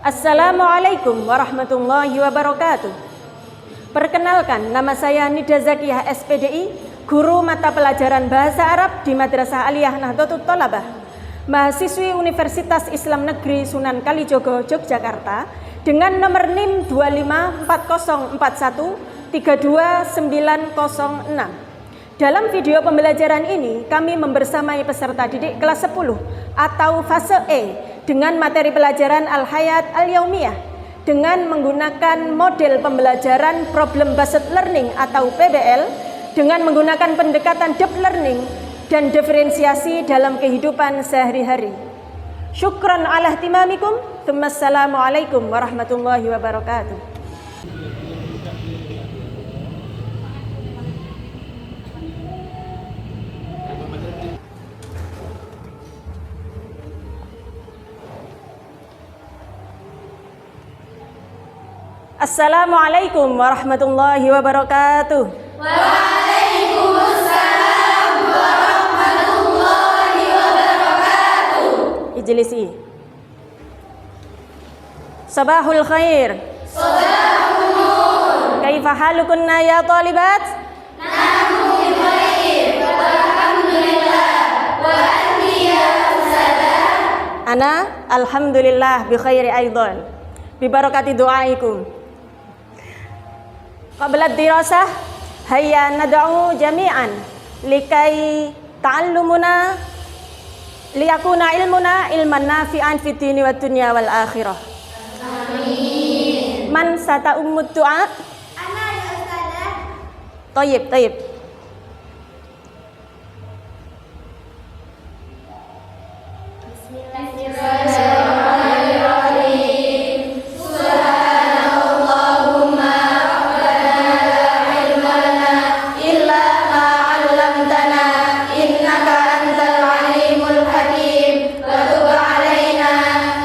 Assalamualaikum warahmatullahi wabarakatuh. Perkenalkan, nama saya Nida Zakiyah SPDI, guru mata pelajaran Bahasa Arab di Madrasah Aliyah Nahdlatul Thalabah, mahasiswi Universitas Islam Negeri Sunan Kalijogo, Yogyakarta, dengan nomor NIM 254041329906. Dalam video pembelajaran ini, kami membersamai peserta didik kelas 10 atau fase E dengan materi pelajaran Al-Hayat Al-Yaumiyah dengan menggunakan model pembelajaran Problem Based Learning atau PBL dengan menggunakan pendekatan Deep Learning dan diferensiasi dalam kehidupan sehari-hari. Syukran ala ihtimamikum. Assalamualaikum warahmatullahi wabarakatuh. Assalamualaikum warahmatullahi wabarakatuh. Waalaikumsalam warahmatullahi wabarakatuh. Ijlisi. Sabahul khair. Sabahul nur. Kaifa halukunna ya talibat? Nahnu bi khair. Walhamdulillah. Wa anti ya ustadzah? Ana alhamdulillah bi khairi aidan. Bi barakati du'aikum. Qabla dirasah hayya nad'u jami'an likai ta'allumuna liyakuna ilmuna ilman nafi'an fid dini wad dunya wal akhirah. Amin. Man sata'ummud du'a? Ana ya ustadzah. Tayyib. Bismillahirrahmanirrahim. Subhanallahumma rabbana la ilma lana illa ma 'allamtana innaka antal alimul hakim wa tub 'alaina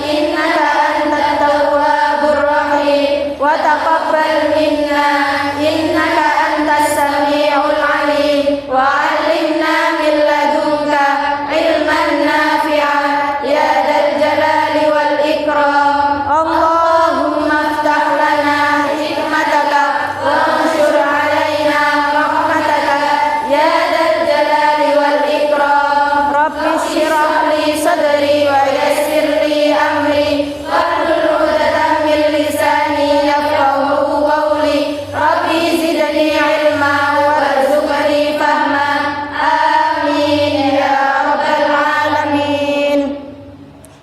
innaka antat tawwabur rahim wa taqabbal minna innaka antas samiul alim wa 'allimna min ladunka ilman nafi'an ya dzal jalali wal ikram. Allahumma iftah lana hikmataka wa anshur 'alaina rahmataka ya dzal jalali wal ikram. Rabbi shrah li sadri wa yassir li amri wahlul 'uqdatam min lisani yafqahu qawli. Rabbi zidni ilma warzuqni fahma. Amin ya rabbal alamin.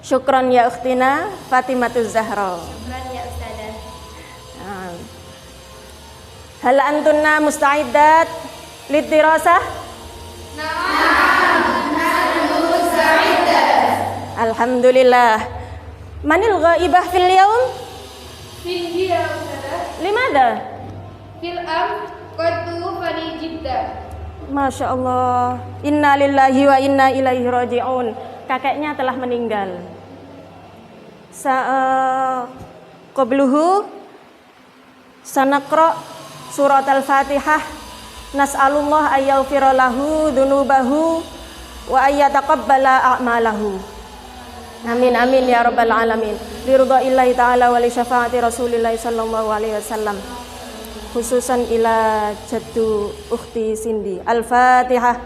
Syukran ya ukhtina Fatimatuz Zahra. Syukran ya ustadzah. Hal antunna musta'iddat lidirasah? Na'am, nahnu musta'iddat. Alhamdulillah. Manil ghaibah fil yaum? Fil ya ustadzah. Limada? Fil qad fali jidda. Masya Allah. Inna lillahi wa inna ilaihi raji'un. Kakeknya telah meninggal. Qabluhu sanaqra surat al-Fatihah. Nas'alullah ayyaghfira lahu dzunubahu wa ayyataqabbala a'malahu. Amin amin ya rabbal alamin. Liridha'illahi ta'ala wa li syafaati Rasulillah sallallahu alaihi wasallam. Khususan ila jaddu ukhti Cindy. Al-Fatihah.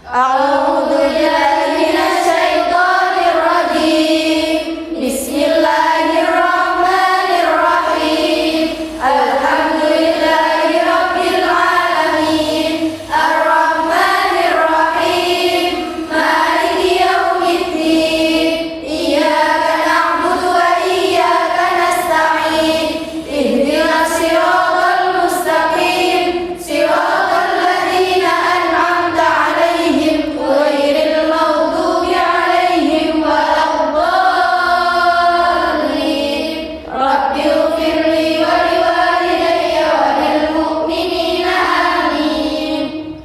A'udzu billahi minasy syaithanir rajim. Bismillahirrahmanirrahim. Alhamdulillahi rabbil alamin. Arrahmanir rahim. Maliki yaumiddin. Iyyaka na'budu wa iyyaka nasta'in. Ihdinas siratal mustaqim. Siratal ladzina an'amta 'alaihim ghairil maghdubi 'alaihim waladdallin. Rabbighfirli wa liwalidayya wa lil mu'minina amin.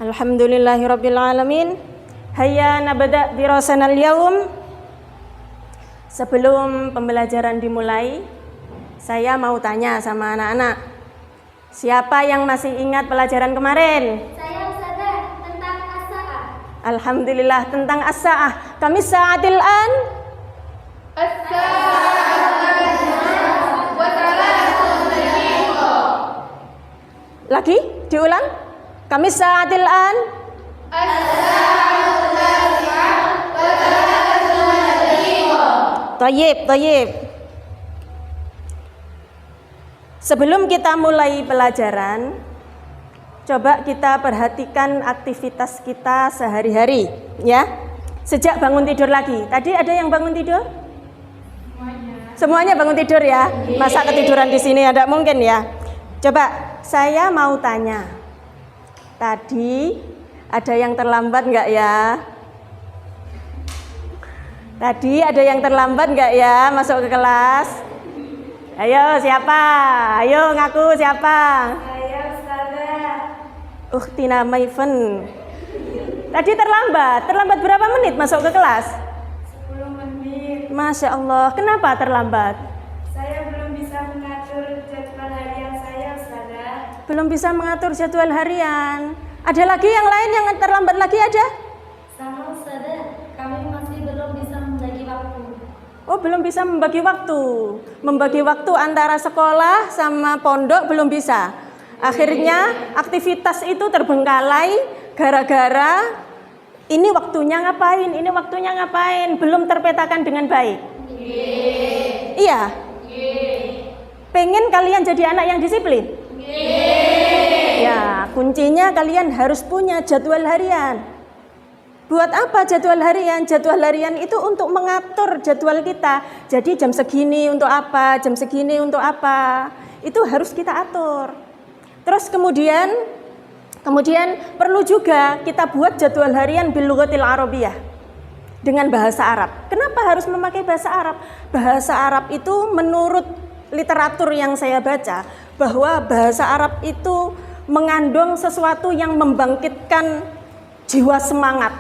Alhamdulillahi rabbil alamin. Hayya nabda dirasanal yaum. Sebelum pembelajaran dimulai, saya mau tanya sama anak-anak. Siapa yang masih ingat pelajaran kemarin? Saya ustadzah tentang as-sa'ah. Alhamdulillah, tentang as-sa'ah. Kami sa'atil an? As-sa'atu Lagi diulang. Kami saatil an. Tayyib. Sebelum kita mulai pelajaran, coba kita perhatikan aktivitas kita sehari-hari, ya. Sejak bangun tidur lagi. Tadi ada yang bangun tidur? Semuanya bangun tidur ya. Masa ketiduran di sini ada mungkin ya. Coba saya mau tanya. Tadi ada yang terlambat nggak ya? Tadi ada yang terlambat nggak ya masuk ke kelas? Ayo siapa? Ayo ngaku siapa? Saya Ustazah. Tina Maiven. Tadi terlambat. Terlambat berapa menit masuk ke kelas? 10 menit. Masya Allah. Kenapa terlambat? Saya belum bisa mengatur jadwal harian saya, Ustazah. Belum bisa mengatur jadwal harian. Ada lagi yang lain yang terlambat lagi ada? Sama Ustazah, kami masih belum bisa membagi waktu. Oh, belum bisa membagi waktu. Membagi waktu antara sekolah sama pondok belum bisa. Akhirnya aktivitas itu terbengkalai gara-gara ini waktunya ngapain, belum terpetakan dengan baik. Iya. Pengen kalian jadi anak yang disiplin? Ya, kuncinya kalian harus punya jadwal harian. Buat apa jadwal harian? Jadwal harian itu untuk mengatur jadwal kita. Jadi jam segini untuk apa, jam segini untuk apa. Itu harus kita atur. Terus kemudian perlu juga kita buat jadwal harian bil lughatil arabiyyah, dengan bahasa Arab. Kenapa harus memakai bahasa Arab? Bahasa Arab itu menurut literatur yang saya baca, bahwa bahasa Arab itu mengandung sesuatu yang membangkitkan jiwa semangat.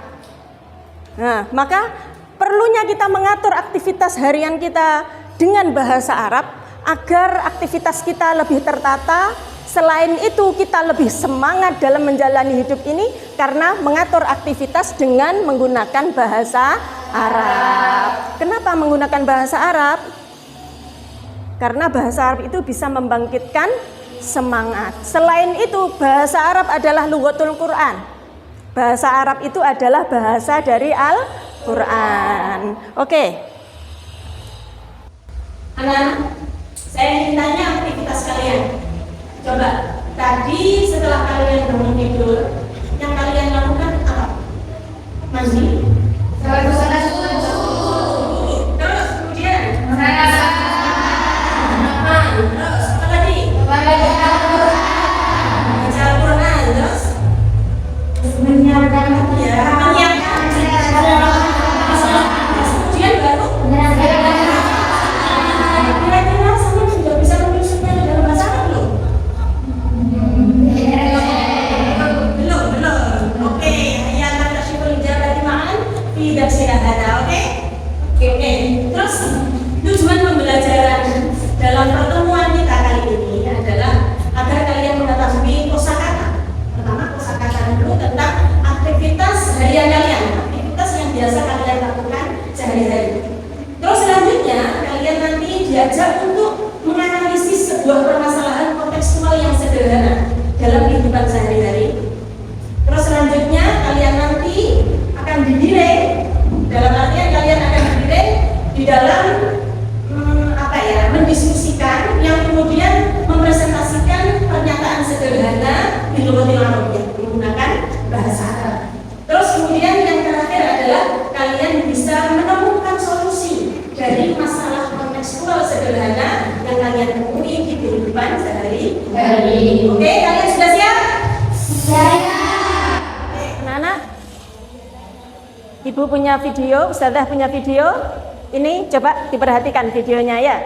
Nah, maka perlunya kita mengatur aktivitas harian kita dengan bahasa Arab agar aktivitas kita lebih tertata. Selain itu kita lebih semangat dalam menjalani hidup ini karena mengatur aktivitas dengan menggunakan bahasa Arab. Kenapa menggunakan bahasa Arab? Karena bahasa Arab itu bisa membangkitkan semangat. Selain itu bahasa Arab adalah lughatul Quran. Bahasa Arab itu adalah bahasa dari Al-Quran. Oke. Anak, saya ingin tanya aktivitas kalian. Coba, tadi setelah kalian bangun tidur, yang kalian lakukan apa? Mandi? Terus kemudian? Terus apa lagi? Baca Al-Quran. Terus? Menyiapkan kemudian baru? Kira-kira sampai sudah bisa menulisnya dalam bahasa Arab belum? Belum. Oke, ya kata syukur jabati ma'an tidak sederhana, oke? Oke. Terus tujuan pembelajaran dalam pertemuan kita kali ini adalah agar kalian mengetahui kosakata. Pertama kosakata dulu tentang aktivitas harian kalian, aktivitas yang biasa kalian lakukan sehari-hari. Terus selanjutnya kalian nanti diajak untuk menganalisis sebuah permasalahan kontekstual yang sederhana dalam kehidupan sehari-hari. Terus selanjutnya kalian nanti akan dinilai, dalam artian kalian akan dinilai di dalam mendiskusikan yang kemudian mempresentasikan pernyataan sederhana di lughatil arabiyyah menggunakan bahasa Arab. Terus kemudian yang terakhir adalah kalian bisa menemukan solusi dari masalah kontekstual sederhana yang kalian temui di kehidupan sehari-hari. Oke, kalian sudah siap? Siap. Anak-anak, Ibu punya video, Ustazah punya video. Ini coba diperhatikan videonya ya.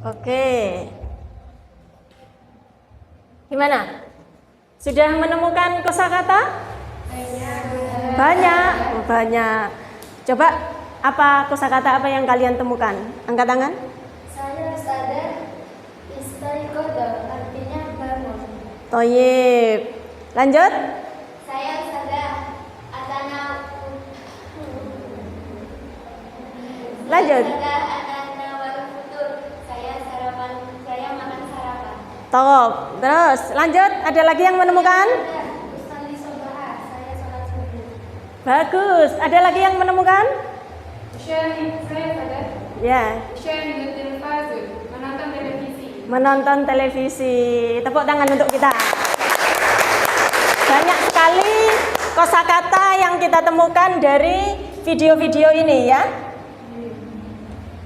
Oke. Gimana? Sudah menemukan kosakata? Banyak. Banyak. Coba apa kosakata apa yang kalian temukan? Angkat tangan. Saya sadar istaiqadha artinya bangun. Toyib. Lanjut. Saya sadar Lanjut. atana wal futur. Saya makan sarapan. Top. Terus lanjut. Ada lagi yang menemukan? Usalli subha. Saya salat subuh. Bagus. Ada lagi yang menemukan? Syahid, saya sadar. Ya. Syahid televisi, menonton televisi. Menonton televisi. Tepuk tangan untuk kita. Banyak sekali kosakata yang kita temukan dari video-video ini ya.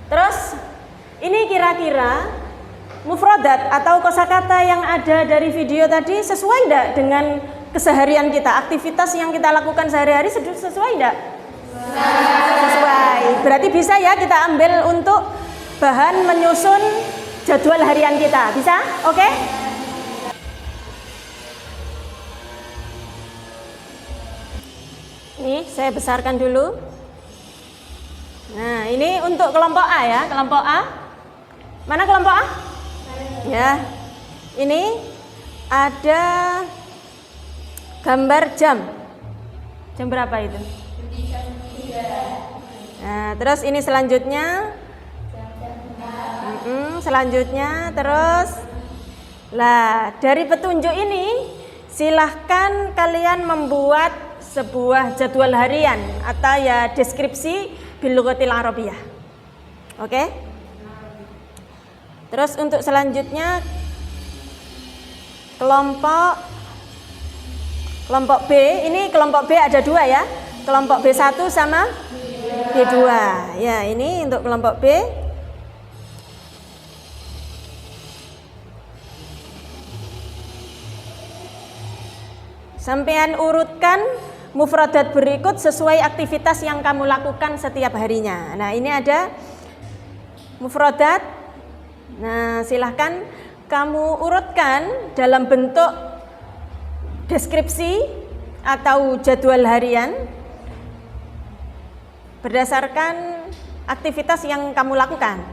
Terus ini kira-kira mufradat atau kosakata yang ada dari video tadi sesuai tidak dengan keseharian kita, aktivitas yang kita lakukan sehari-hari sesuai tidak? Sesuai. Berarti bisa ya kita ambil untuk bahan menyusun jadwal harian kita. Bisa? Oke? Nih, saya besarkan dulu. Nah, ini untuk kelompok A ya, kelompok A. Mana kelompok A? Ya. Ini ada gambar jam. Jam berapa itu? Nah, terus ini selanjutnya. Selanjutnya terus. Lah, dari petunjuk ini silahkan kalian membuat sebuah jadwal harian atau ya deskripsi bilughatil arabiyah. Oke? Terus untuk selanjutnya kelompok B, ini kelompok B ada dua ya. Kelompok B1 sama B2. Ya, ini untuk kelompok B. Sampean urutkan mufradat berikut sesuai aktivitas yang kamu lakukan setiap harinya. Nah, ini ada mufradat. Nah, silahkan kamu urutkan dalam bentuk deskripsi atau jadwal harian berdasarkan aktivitas yang kamu lakukan.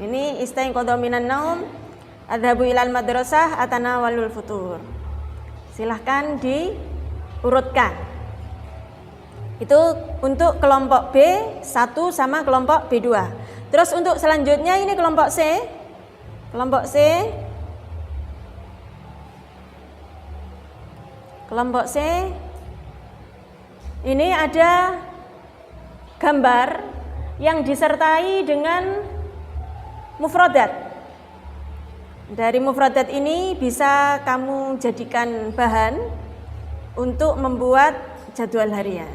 Ini istaiqadha minan naum, adhabu ilal madrasah, atanawalul futur. Silahkan diurutkan. Itu untuk kelompok B1 sama kelompok B2. Terus untuk selanjutnya ini kelompok C. Kelompok C. Kelompok C. Ini ada gambar yang disertai dengan mufradat. Dari mufradat ini bisa kamu jadikan bahan untuk membuat jadwal harian.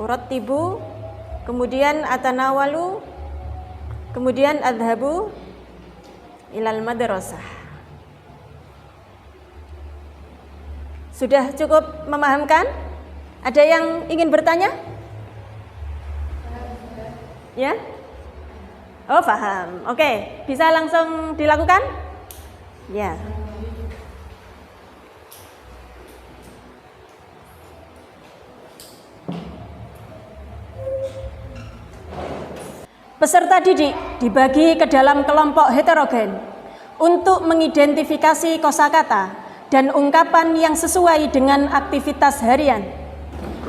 Urattibu, kemudian atanawalu, kemudian adhabu ilal madrasah. Sudah cukup memahamkan? Ada yang ingin bertanya? Ya? Oh, paham. Oke, bisa langsung dilakukan? Ya. Peserta didik dibagi ke dalam kelompok heterogen untuk mengidentifikasi kosakata dan ungkapan yang sesuai dengan aktivitas harian.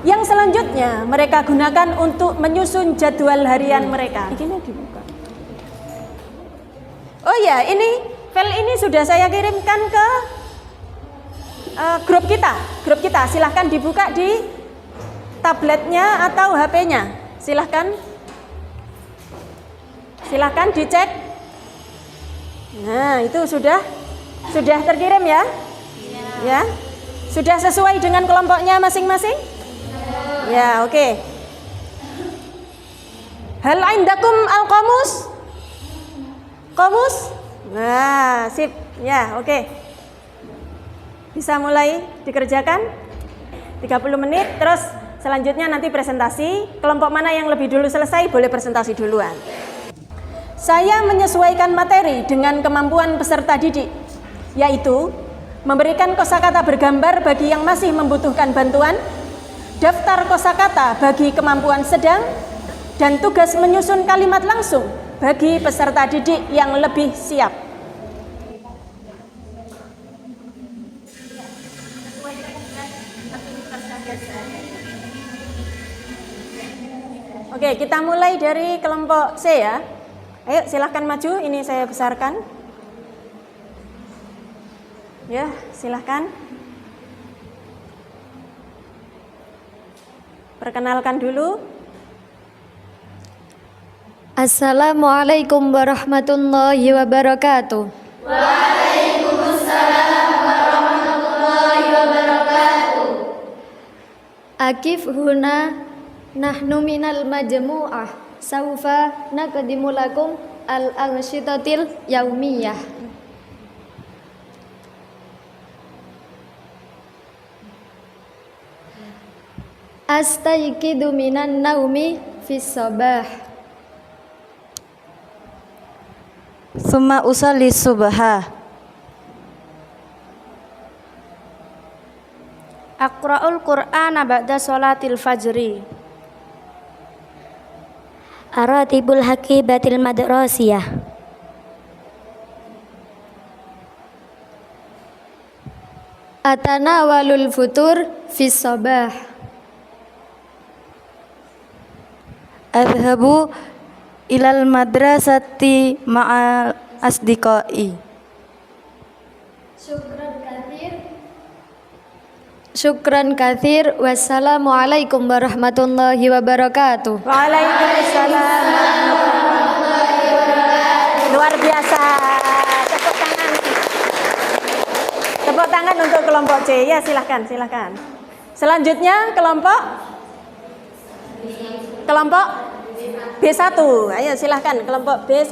Yang selanjutnya mereka gunakan untuk menyusun jadwal harian mereka. Ini dibuka. Oh ya, ini file ini sudah saya kirimkan ke grup kita. Silahkan dibuka di tabletnya atau HP-nya. Silahkan dicek. Nah, itu sudah terkirim ya? Ya. Sudah sesuai dengan kelompoknya masing-masing? Ya, oke. Hal indakum al-qamus? Qamus? Nah, sip. Ya, oke. Bisa mulai dikerjakan. 30 menit, terus Selanjutnya nanti presentasi. Kelompok mana yang lebih dulu selesai boleh presentasi duluan. Saya menyesuaikan materi dengan kemampuan peserta didik, yaitu memberikan kosakata bergambar bagi yang masih membutuhkan bantuan, daftar kosakata bagi kemampuan sedang, dan tugas menyusun kalimat langsung bagi peserta didik yang lebih siap. Oke, kita mulai dari kelompok C ya. Ayo silahkan maju, ini saya besarkan. Ya, silahkan. Perkenalkan dulu. Assalamualaikum warahmatullahi wabarakatuh. Waalaikumsalam warahmatullahi wabarakatuh. Akif huna nahnu minal majmu'ah saufa naqdimu lakum al-anshitatil yaumiyah. Astayqidu minan naumi fis sabah. Summa usalli subha. Aqra'ul Qur'ana ba'da sholatil fajri. Aratibul haqibatil madrasiyah. Atanawalul futur fis sabah. Adhabu ilal madrasati ma'al asdiqai. Syukran katsir. Wassalamualaikum warahmatullahi wabarakatuh. Waalaikumsalam warahmatullahi wabarakatuh. Luar biasa. Tepuk tangan. Tepuk tangan untuk kelompok C. Ya, silahkan, silahkan. Selanjutnya kelompok B1. Ayo silahkan kelompok B1.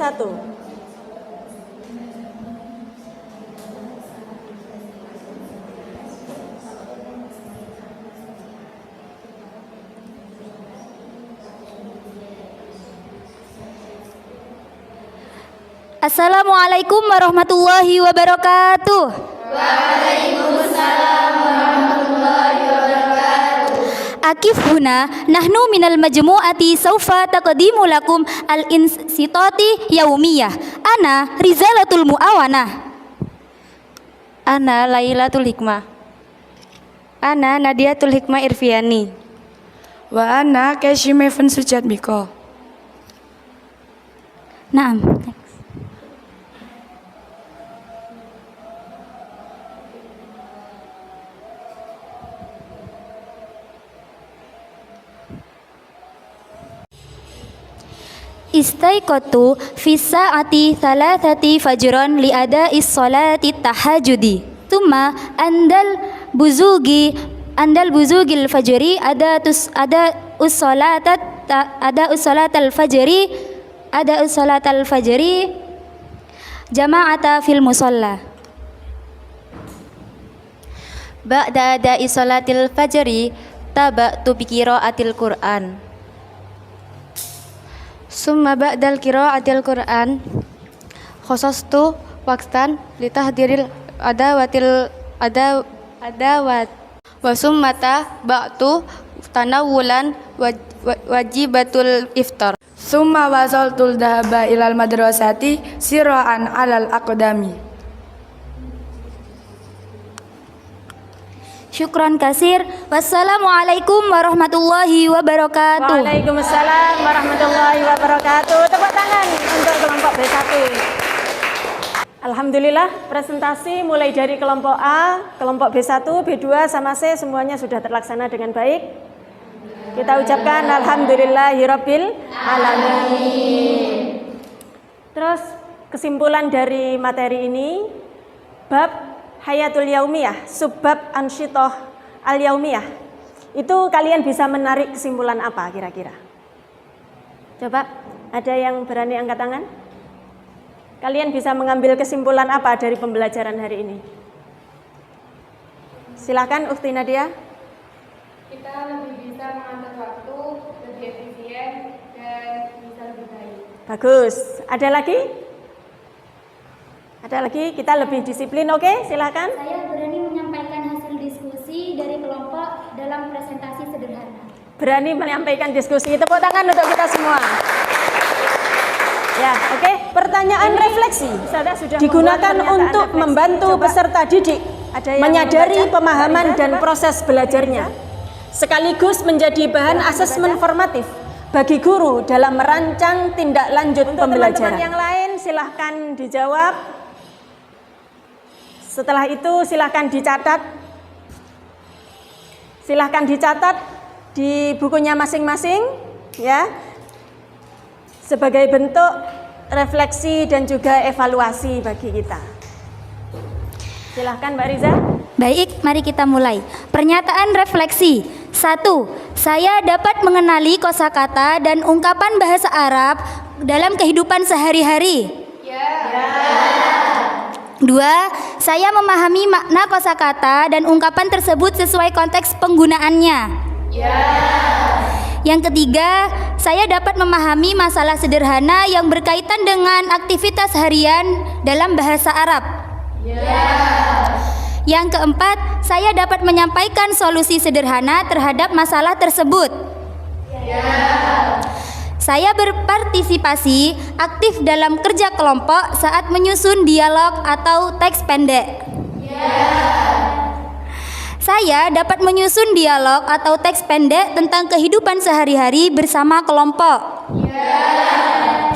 Assalamualaikum warahmatullahi wabarakatuh. Waalaikumsalam warahmatullahi wabarakatuh. Akif huna nahnu minal majmu'ati saufa taqdimu lakum al-insitati yaumiyah. Ana Rizalatul Muawanah. Ana Lailatul Hikmah. Ana Nadiatul Hikmah Irfiani. Wa ana Kashim Evan Sujatmiko. Naam. Istaiqatu fi sa'ati thalathati fajran li ada'is salati tahajudi. Thumma andal buzugil fajri ada usolatal fajri jama'ata fil musalla. Ba'da ada'i salatil fajri taba'tu bi qiraatil Qur'an. Summa ba'dal qiraatil Qur'an khasastu waqtan litahdiril adawat wa summata ba'tu tanawulan wajibatul iftar. Summa wasaltul dhahaba ilal madrasati siraan alal aqdami. Syukran kasir. Wassalamualaikum warahmatullahi wabarakatuh. Waalaikumsalam warahmatullahi wabarakatuh. Tepuk tangan untuk kelompok B1. Alhamdulillah, presentasi mulai dari kelompok A, kelompok B1, B2 sama C semuanya sudah terlaksana dengan baik. Kita ucapkan alhamdulillahirabbil alamin. Terus kesimpulan dari materi ini, bab Hayatul Yaumiyah, subbab Ansyitoh Al-Yaumiyah. Itu kalian bisa menarik kesimpulan apa kira-kira? Coba, ada yang berani angkat tangan? Kalian bisa mengambil kesimpulan apa dari pembelajaran hari ini? Silakan Ukhti Nadia. Kita lebih bisa mengatur waktu, lebih efisien, dan bisa lebih baik. Bagus. Ada lagi? Ada lagi? Kita lebih disiplin, oke? Silakan. Saya berani menyampaikan hasil diskusi dari kelompok dalam presentasi sederhana. Berani menyampaikan diskusi. Tepuk tangan untuk kita semua. Ya, oke. Pertanyaan refleksi digunakan untuk membantu peserta didik menyadari pemahaman dan proses belajarnya, sekaligus menjadi bahan asesmen formatif bagi guru dalam merancang tindak lanjut pembelajaran. Teman-teman yang lain silahkan dijawab. Setelah itu silahkan dicatat. Silahkan dicatat di bukunya masing-masing, ya, sebagai bentuk refleksi dan juga evaluasi bagi kita. Silahkan Mbak Riza. Baik, mari kita mulai. Pernyataan refleksi. 1. Saya dapat mengenali kosakata dan ungkapan bahasa Arab dalam kehidupan sehari-hari. 2. Saya memahami makna kosakata dan ungkapan tersebut sesuai konteks penggunaannya. Yang ketiga, saya dapat memahami masalah sederhana yang berkaitan dengan aktivitas harian dalam bahasa Arab. Yang keempat, saya dapat menyampaikan solusi sederhana terhadap masalah tersebut. Saya berpartisipasi aktif dalam kerja kelompok saat menyusun dialog atau teks pendek. Saya dapat menyusun dialog atau teks pendek tentang kehidupan sehari-hari bersama kelompok.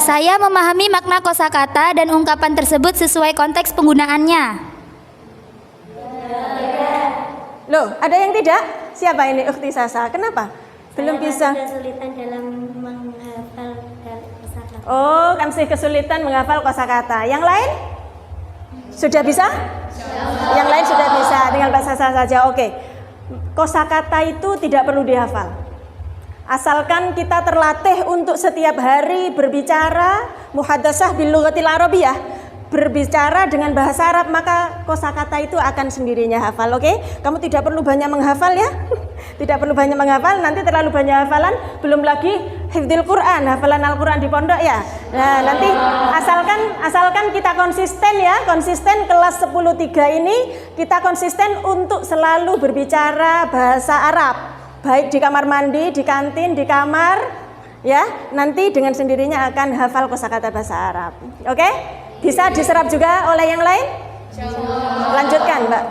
Saya memahami makna kosakata dan ungkapan tersebut sesuai konteks penggunaannya. Loh, ada yang tidak? Siapa ini Ukhti Sasa? Kenapa? Belum bisa. Kesulitan dalam menghafal kosakata. Oh, masih kesulitan menghafal kosakata. Yang lain? Sudah bisa? Yang lain sudah bisa, tinggal bahasa saja. Oke. Kosakata itu tidak perlu dihafal. Asalkan kita terlatih untuk setiap hari berbicara muhadatsah bil lughatil arabiyyah, berbicara dengan bahasa Arab, maka kosakata itu akan sendirinya hafal. Oke? Kamu tidak perlu banyak menghafal ya. Tidak perlu banyak menghafal, nanti terlalu banyak hafalan, belum lagi hifdzil Quran, hafalan Al-Quran di pondok ya. Nah, nanti asalkan kita konsisten ya, konsisten kelas 10.3 ini kita konsisten untuk selalu berbicara bahasa Arab, baik di kamar mandi, di kantin, di kamar ya. Nanti dengan sendirinya akan hafal kosakata bahasa Arab. Oke? Bisa diserap juga oleh yang lain? Lanjutkan, Mbak.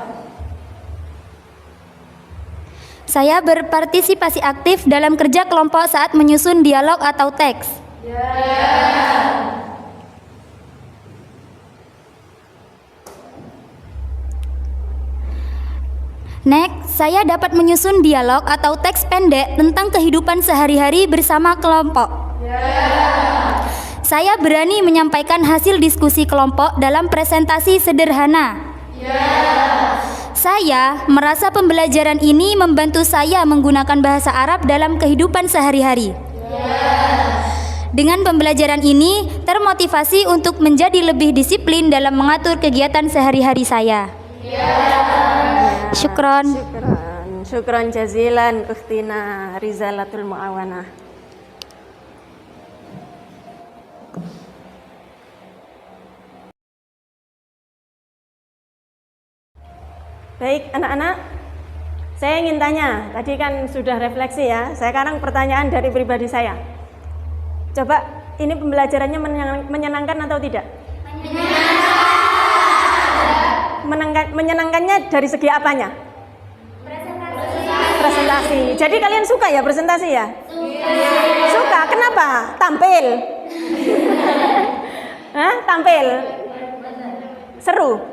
Saya berpartisipasi aktif dalam kerja kelompok saat menyusun dialog atau teks. Next, saya dapat menyusun dialog atau teks pendek tentang kehidupan sehari-hari bersama kelompok. Saya berani menyampaikan hasil diskusi kelompok dalam presentasi sederhana. Saya merasa pembelajaran ini membantu saya menggunakan bahasa Arab dalam kehidupan sehari-hari. Dengan pembelajaran ini, termotivasi untuk menjadi lebih disiplin dalam mengatur kegiatan sehari-hari saya. Syukron. Syukron jazilan Ukhtina Rizalatul Muawanah. Baik anak-anak, saya ingin tanya, tadi kan sudah refleksi ya, sekarang pertanyaan dari pribadi saya. Coba, ini pembelajarannya menyenangkan atau tidak? Menyenangkannya dari segi apanya? Presentasi. Jadi kalian suka ya presentasi ya? Suka, kenapa? Tampil. Hah? Tampil. Seru.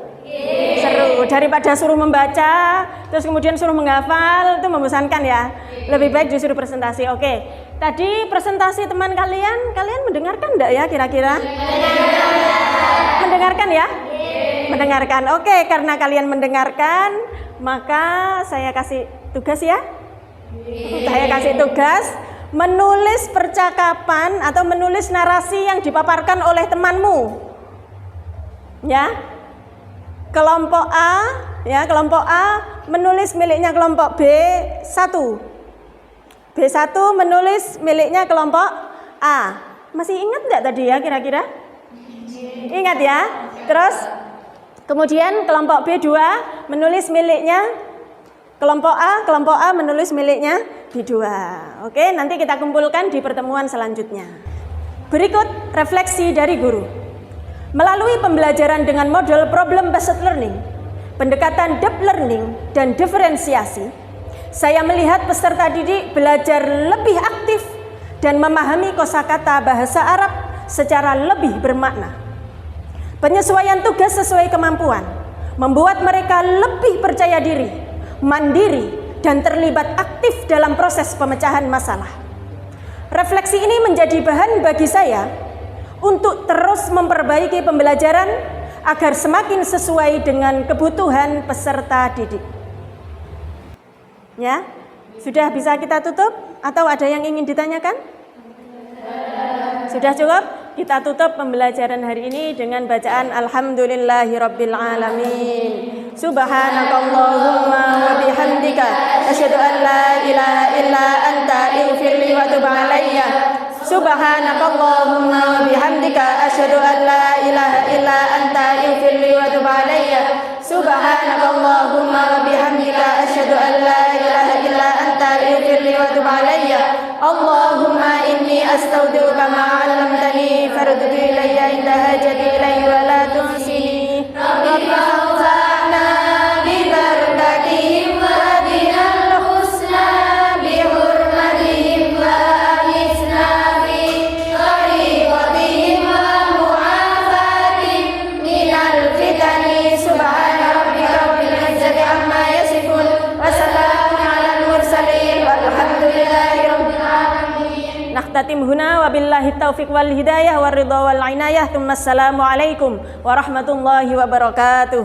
Seru daripada suruh membaca terus kemudian suruh menghafal, itu membosankan ya. Lebih baik disuruh presentasi. Oke, tadi presentasi teman kalian mendengarkan enggak ya kira-kira? Mendengarkan ya? Mendengarkan. Oke, karena kalian mendengarkan, maka saya kasih tugas ya. Saya kasih tugas menulis percakapan atau menulis narasi yang dipaparkan oleh temanmu. Ya. Kelompok A, ya, kelompok A menulis miliknya kelompok B 1. B1 menulis miliknya kelompok A. Masih ingat enggak tadi ya kira-kira? Ingat ya. Terus kemudian kelompok B2 menulis miliknya kelompok A menulis miliknya B2. Oke, nanti kita kumpulkan di pertemuan selanjutnya. Berikut refleksi dari guru. Melalui pembelajaran dengan model problem based learning, pendekatan deep learning dan diferensiasi, saya melihat peserta didik belajar lebih aktif dan memahami kosakata bahasa Arab secara lebih bermakna. Penyesuaian tugas sesuai kemampuan membuat mereka lebih percaya diri, mandiri, dan terlibat aktif dalam proses pemecahan masalah. Refleksi ini menjadi bahan bagi saya untuk terus memperbaiki pembelajaran agar semakin sesuai dengan kebutuhan peserta didik. Ya, sudah bisa kita tutup atau ada yang ingin ditanyakan? Sudah cukup? Kita tutup pembelajaran hari ini dengan bacaan Alhamdulillahirabbil alamin. Subhanakallahumma wa bihamdika asyhadu an la ilaha illa anta ighfirli wa tub alayya. Subhanakallahumma wa bihamdika asyhadu an la ilaha illa anta ighfirli wa tub alayya. Subhanakallahumma wa bihamdika asyhadu an la ilaha illa anta ighfirli wa tub alayya. Allahumma inni astaudiuka ma 'allamtani faruddu ilayya inda hajati ilayhi wa la tuhsini. Rabbana anfa'na bi barakatihim wa dinal husna bi hurmatihim wa amisna fi tariqatihim wa mu'afatihim minal fitani. Subhana rabbika rabbil izzati amma yasifun wa salamun 'alal mursalin walhamdulillahi rabbil alamin. Nakhtatim huna wabillahi taufiq wal hidayah war ridha wal inayah. Assalamu alaikum warahmatullahi wabarakatuh.